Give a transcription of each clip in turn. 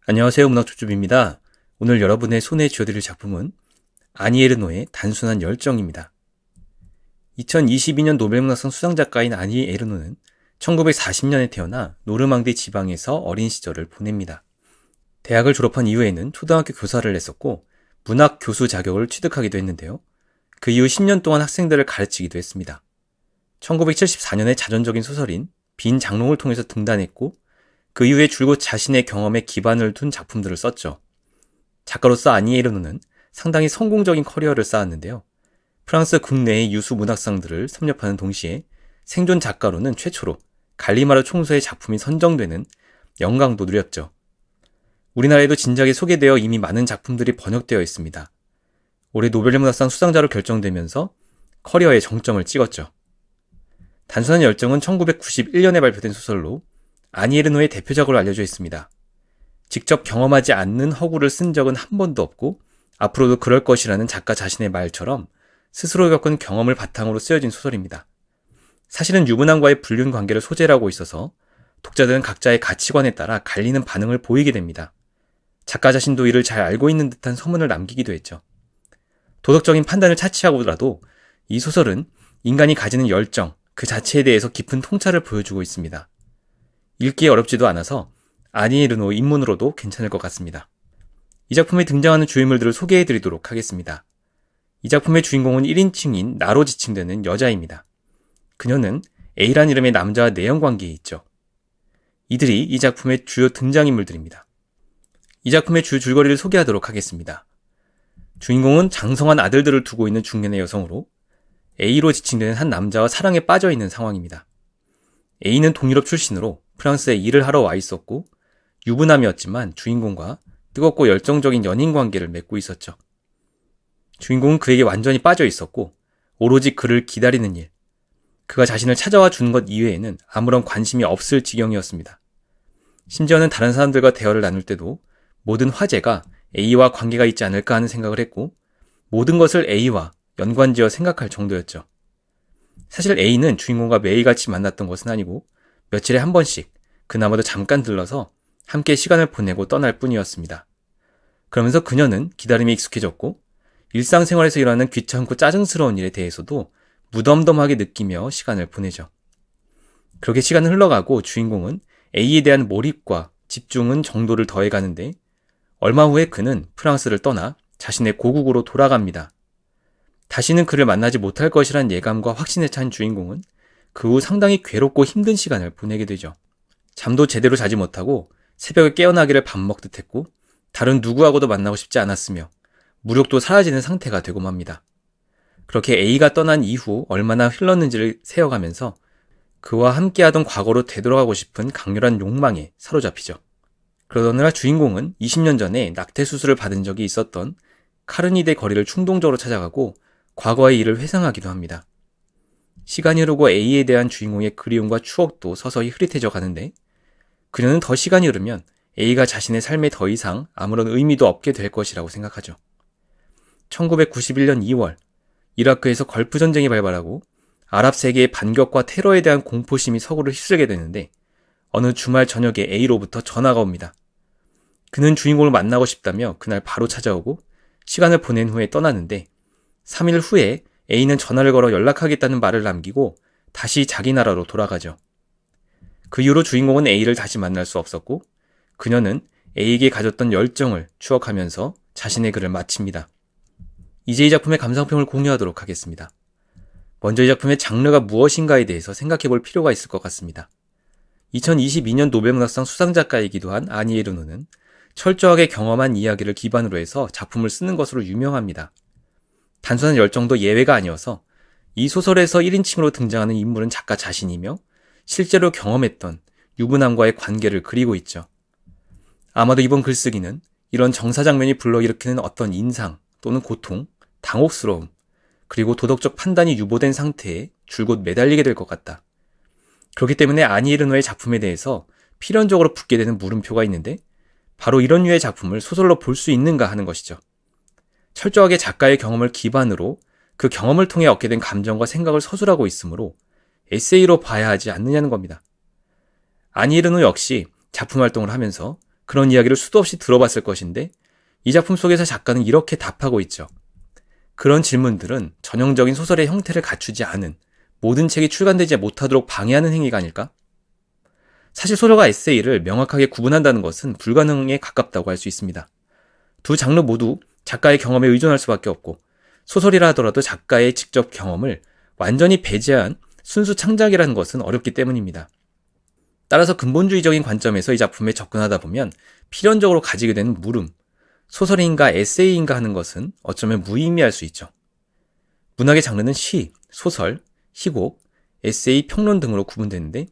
안녕하세요. 문학초집입니다. 오늘 여러분의 손에 쥐어드릴 작품은 아니 에르노의 단순한 열정입니다. 2022년 노벨문학상 수상작가인 아니 에르노는 1940년에 태어나 노르망디 지방에서 어린 시절을 보냅니다. 대학을 졸업한 이후에는 초등학교 교사를 했었고 문학 교수 자격을 취득하기도 했는데요. 그 이후 10년 동안 학생들을 가르치기도 했습니다. 1974년에 자전적인 소설인 빈 장롱을 통해서 등단했고 그 이후에 줄곧 자신의 경험에 기반을 둔 작품들을 썼죠. 작가로서 아니 에르노는 상당히 성공적인 커리어를 쌓았는데요. 프랑스 국내의 유수 문학상들을 섭렵하는 동시에 생존 작가로는 최초로 갈리마르 총서의 작품이 선정되는 영광도 누렸죠. 우리나라에도 진작에 소개되어 이미 많은 작품들이 번역되어 있습니다. 올해 노벨문학상 수상자로 결정되면서 커리어의 정점을 찍었죠. 단순한 열정은 1991년에 발표된 소설로 아니 에르노의 대표작으로 알려져 있습니다. 직접 경험하지 않는 허구를 쓴 적은 한 번도 없고 앞으로도 그럴 것이라는 작가 자신의 말처럼 스스로 겪은 경험을 바탕으로 쓰여진 소설입니다. 사실은 유부남과의 불륜 관계를 소재로 하고 있어서 독자들은 각자의 가치관에 따라 갈리는 반응을 보이게 됩니다. 작가 자신도 이를 잘 알고 있는 듯한 소문을 남기기도 했죠. 도덕적인 판단을 차치하고라도 이 소설은 인간이 가지는 열정, 그 자체에 대해서 깊은 통찰을 보여주고 있습니다. 읽기 어렵지도 않아서 아니 에르노 입문으로도 괜찮을 것 같습니다. 이 작품에 등장하는 주인물들을 소개해드리도록 하겠습니다. 이 작품의 주인공은 1인칭인 나로 지칭되는 여자입니다. 그녀는 A란 이름의 남자와 내연관계에 있죠. 이들이 이 작품의 주요 등장인물들입니다. 이 작품의 주 줄거리를 소개하도록 하겠습니다. 주인공은 장성한 아들들을 두고 있는 중년의 여성으로 A로 지칭되는 한 남자와 사랑에 빠져 있는 상황입니다. A는 동유럽 출신으로 프랑스에 일을 하러 와 있었고 유부남이었지만 주인공과 뜨겁고 열정적인 연인 관계를 맺고 있었죠. 주인공은 그에게 완전히 빠져 있었고 오로지 그를 기다리는 일, 그가 자신을 찾아와 주는 것 이외에는 아무런 관심이 없을 지경이었습니다. 심지어는 다른 사람들과 대화를 나눌 때도 모든 화제가 A와 관계가 있지 않을까 하는 생각을 했고 모든 것을 A와 연관지어 생각할 정도였죠. 사실 A는 주인공과 매일같이 만났던 것은 아니고 며칠에 한 번씩 그나마도 잠깐 들러서 함께 시간을 보내고 떠날 뿐이었습니다. 그러면서 그녀는 기다림에 익숙해졌고 일상생활에서 일어나는 귀찮고 짜증스러운 일에 대해서도 무덤덤하게 느끼며 시간을 보내죠. 그렇게 시간은 흘러가고 주인공은 A에 대한 몰입과 집중은 정도를 더해가는데 얼마 후에 그는 프랑스를 떠나 자신의 고국으로 돌아갑니다. 다시는 그를 만나지 못할 것이란 예감과 확신에 찬 주인공은 그 후 상당히 괴롭고 힘든 시간을 보내게 되죠. 잠도 제대로 자지 못하고 새벽에 깨어나기를 밥 먹듯 했고 다른 누구하고도 만나고 싶지 않았으며 무력도 사라지는 상태가 되고 맙니다. 그렇게 A가 떠난 이후 얼마나 흘렀는지를 세어가면서 그와 함께하던 과거로 되돌아가고 싶은 강렬한 욕망에 사로잡히죠. 그러던 어느 날 주인공은 20년 전에 낙태 수술을 받은 적이 있었던 카르니데 거리를 충동적으로 찾아가고 과거의 일을 회상하기도 합니다. 시간이 흐르고 A에 대한 주인공의 그리움과 추억도 서서히 흐릿해져 가는데 그녀는 더 시간이 흐르면 A가 자신의 삶에 더 이상 아무런 의미도 없게 될 것이라고 생각하죠. 1991년 2월 이라크에서 걸프 전쟁이 발발하고 아랍 세계의 반격과 테러에 대한 공포심이 서구를 휩쓸게 되는데 어느 주말 저녁에 A로부터 전화가 옵니다. 그는 주인공을 만나고 싶다며 그날 바로 찾아오고 시간을 보낸 후에 떠나는데 3일 후에 A는 전화를 걸어 연락하겠다는 말을 남기고 다시 자기 나라로 돌아가죠. 그 이후로 주인공은 A를 다시 만날 수 없었고 그녀는 A에게 가졌던 열정을 추억하면서 자신의 글을 마칩니다. 이제 이 작품의 감상평을 공유하도록 하겠습니다. 먼저 이 작품의 장르가 무엇인가에 대해서 생각해 볼 필요가 있을 것 같습니다. 2022년 노벨문학상 수상작가이기도 한 아니 에르노는 철저하게 경험한 이야기를 기반으로 해서 작품을 쓰는 것으로 유명합니다. 단순한 열정도 예외가 아니어서 이 소설에서 1인칭으로 등장하는 인물은 작가 자신이며 실제로 경험했던 유부남과의 관계를 그리고 있죠. 아마도 이번 글쓰기는 이런 정사 장면이 불러일으키는 어떤 인상 또는 고통, 당혹스러움, 그리고 도덕적 판단이 유보된 상태에 줄곧 매달리게 될 것 같다. 그렇기 때문에 아니 에르노의 작품에 대해서 필연적으로 붙게 되는 물음표가 있는데 바로 이런 류의 작품을 소설로 볼 수 있는가 하는 것이죠. 철저하게 작가의 경험을 기반으로 그 경험을 통해 얻게 된 감정과 생각을 서술하고 있으므로 에세이로 봐야 하지 않느냐는 겁니다. 아니 에르노 역시 작품 활동을 하면서 그런 이야기를 수도 없이 들어봤을 것인데 이 작품 속에서 작가는 이렇게 답하고 있죠. 그런 질문들은 전형적인 소설의 형태를 갖추지 않은 모든 책이 출간되지 못하도록 방해하는 행위가 아닐까? 사실 소설과 에세이를 명확하게 구분한다는 것은 불가능에 가깝다고 할 수 있습니다. 두 장르 모두 작가의 경험에 의존할 수밖에 없고 소설이라 하더라도 작가의 직접 경험을 완전히 배제한 순수 창작이라는 것은 어렵기 때문입니다. 따라서 근본주의적인 관점에서 이 작품에 접근하다 보면 필연적으로 가지게 되는 물음, 소설인가 에세이인가 하는 것은 어쩌면 무의미할 수 있죠. 문학의 장르는 시, 소설, 희곡, 에세이, 평론 등으로 구분되는데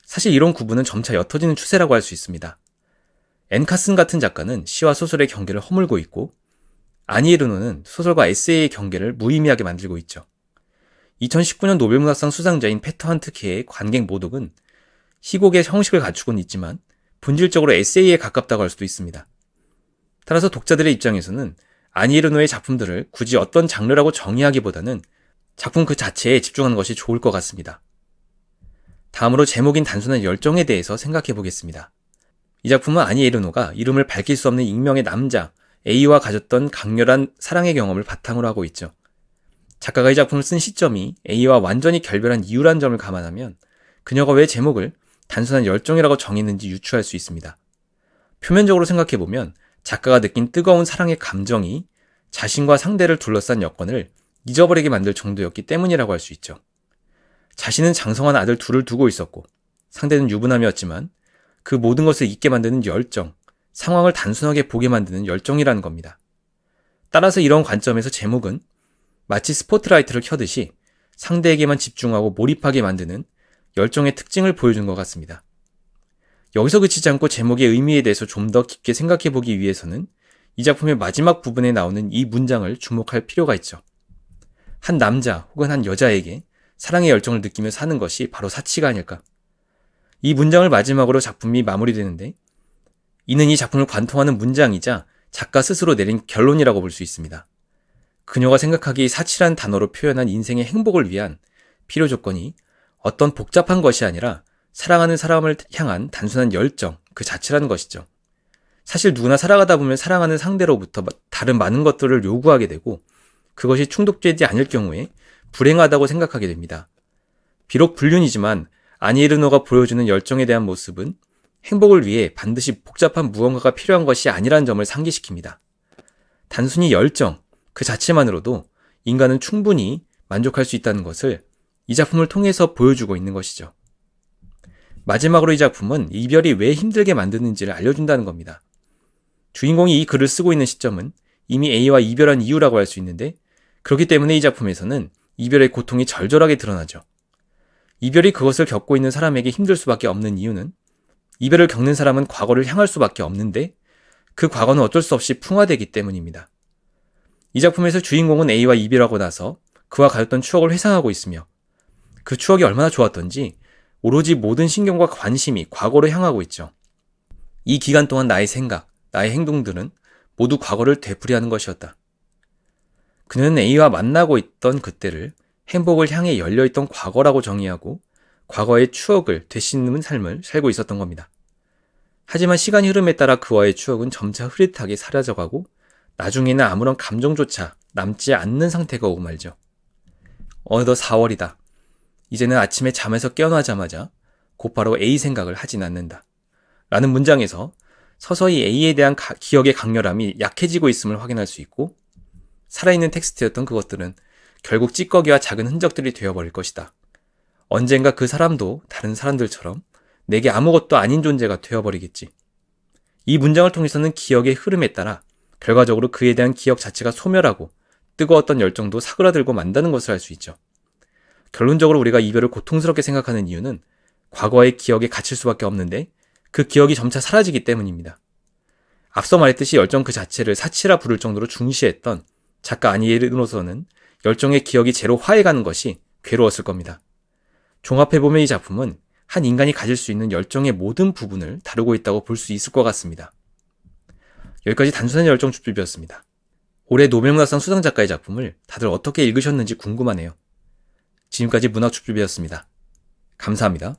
사실 이런 구분은 점차 옅어지는 추세라고 할 수 있습니다. 앤 카슨 같은 작가는 시와 소설의 경계를 허물고 있고 아니 에르노는 소설과 에세이의 경계를 무의미하게 만들고 있죠. 2019년 노벨문학상 수상자인 페터 한트케의 관객 모독은 희곡의 형식을 갖추고는 있지만 본질적으로 에세이에 가깝다고 할 수도 있습니다. 따라서 독자들의 입장에서는 아니 에르노의 작품들을 굳이 어떤 장르라고 정의하기보다는 작품 그 자체에 집중하는 것이 좋을 것 같습니다. 다음으로 제목인 단순한 열정에 대해서 생각해 보겠습니다. 이 작품은 아니 에르노가 이름을 밝힐 수 없는 익명의 남자 A와 가졌던 강렬한 사랑의 경험을 바탕으로 하고 있죠. 작가가 이 작품을 쓴 시점이 A와 완전히 결별한 이유란 점을 감안하면 그녀가 왜 제목을 단순한 열정이라고 정했는지 유추할 수 있습니다. 표면적으로 생각해보면 작가가 느낀 뜨거운 사랑의 감정이 자신과 상대를 둘러싼 여건을 잊어버리게 만들 정도였기 때문이라고 할 수 있죠. 자신은 장성한 아들 둘을 두고 있었고 상대는 유부남이었지만 그 모든 것을 잊게 만드는 열정, 상황을 단순하게 보게 만드는 열정이라는 겁니다. 따라서 이런 관점에서 제목은 마치 스포트라이트를 켜듯이 상대에게만 집중하고 몰입하게 만드는 열정의 특징을 보여준 것 같습니다. 여기서 그치지 않고 제목의 의미에 대해서 좀 더 깊게 생각해 보기 위해서는 이 작품의 마지막 부분에 나오는 이 문장을 주목할 필요가 있죠. 한 남자 혹은 한 여자에게 사랑의 열정을 느끼며 사는 것이 바로 사치가 아닐까. 이 문장을 마지막으로 작품이 마무리되는데 이는 이 작품을 관통하는 문장이자 작가 스스로 내린 결론이라고 볼 수 있습니다. 그녀가 생각하기에 사치란 단어로 표현한 인생의 행복을 위한 필요 조건이 어떤 복잡한 것이 아니라 사랑하는 사람을 향한 단순한 열정 그 자체라는 것이죠. 사실 누구나 살아가다 보면 사랑하는 상대로부터 다른 많은 것들을 요구하게 되고 그것이 충족되지 않을 경우에 불행하다고 생각하게 됩니다. 비록 불륜이지만 아니 에르노가 보여주는 열정에 대한 모습은 행복을 위해 반드시 복잡한 무언가가 필요한 것이 아니라는 점을 상기시킵니다. 단순히 열정 그 자체만으로도 인간은 충분히 만족할 수 있다는 것을 이 작품을 통해서 보여주고 있는 것이죠. 마지막으로 이 작품은 이별이 왜 힘들게 만드는지를 알려준다는 겁니다. 주인공이 이 글을 쓰고 있는 시점은 이미 A와 이별한 이유라고 할 수 있는데 그렇기 때문에 이 작품에서는 이별의 고통이 절절하게 드러나죠. 이별이 그것을 겪고 있는 사람에게 힘들 수밖에 없는 이유는 이별을 겪는 사람은 과거를 향할 수밖에 없는데 그 과거는 어쩔 수 없이 풍화되기 때문입니다. 이 작품에서 주인공은 A와 이별하고 나서 그와 가졌던 추억을 회상하고 있으며 그 추억이 얼마나 좋았던지 오로지 모든 신경과 관심이 과거로 향하고 있죠. 이 기간 동안 나의 생각, 나의 행동들은 모두 과거를 되풀이하는 것이었다. 그는 A와 만나고 있던 그때를 행복을 향해 열려있던 과거라고 정의하고 과거의 추억을 되씹는 삶을 살고 있었던 겁니다. 하지만 시간이 흐름에 따라 그와의 추억은 점차 흐릿하게 사라져가고 나중에는 아무런 감정조차 남지 않는 상태가 오고 말죠. 어느덧 4월이다. 이제는 아침에 잠에서 깨어나자마자 곧바로 A 생각을 하진 않는다. 라는 문장에서 서서히 A에 대한 기억의 강렬함이 약해지고 있음을 확인할 수 있고 살아있는 텍스트였던 그것들은 결국 찌꺼기와 작은 흔적들이 되어버릴 것이다. 언젠가 그 사람도 다른 사람들처럼 내게 아무것도 아닌 존재가 되어버리겠지. 이 문장을 통해서는 기억의 흐름에 따라 결과적으로 그에 대한 기억 자체가 소멸하고 뜨거웠던 열정도 사그라들고 만다는 것을 알 수 있죠. 결론적으로 우리가 이별을 고통스럽게 생각하는 이유는 과거의 기억에 갇힐 수밖에 없는데 그 기억이 점차 사라지기 때문입니다. 앞서 말했듯이 열정 그 자체를 사치라 부를 정도로 중시했던 작가 아니 에르노서는 열정의 기억이 제로화해가는 것이 괴로웠을 겁니다. 종합해보면 이 작품은 한 인간이 가질 수 있는 열정의 모든 부분을 다루고 있다고 볼 수 있을 것 같습니다. 여기까지 단순한 열정 줍줍이었습니다. 올해 노벨문학상 수상작가의 작품을 다들 어떻게 읽으셨는지 궁금하네요. 지금까지 문학 줍줍이었습니다. 감사합니다.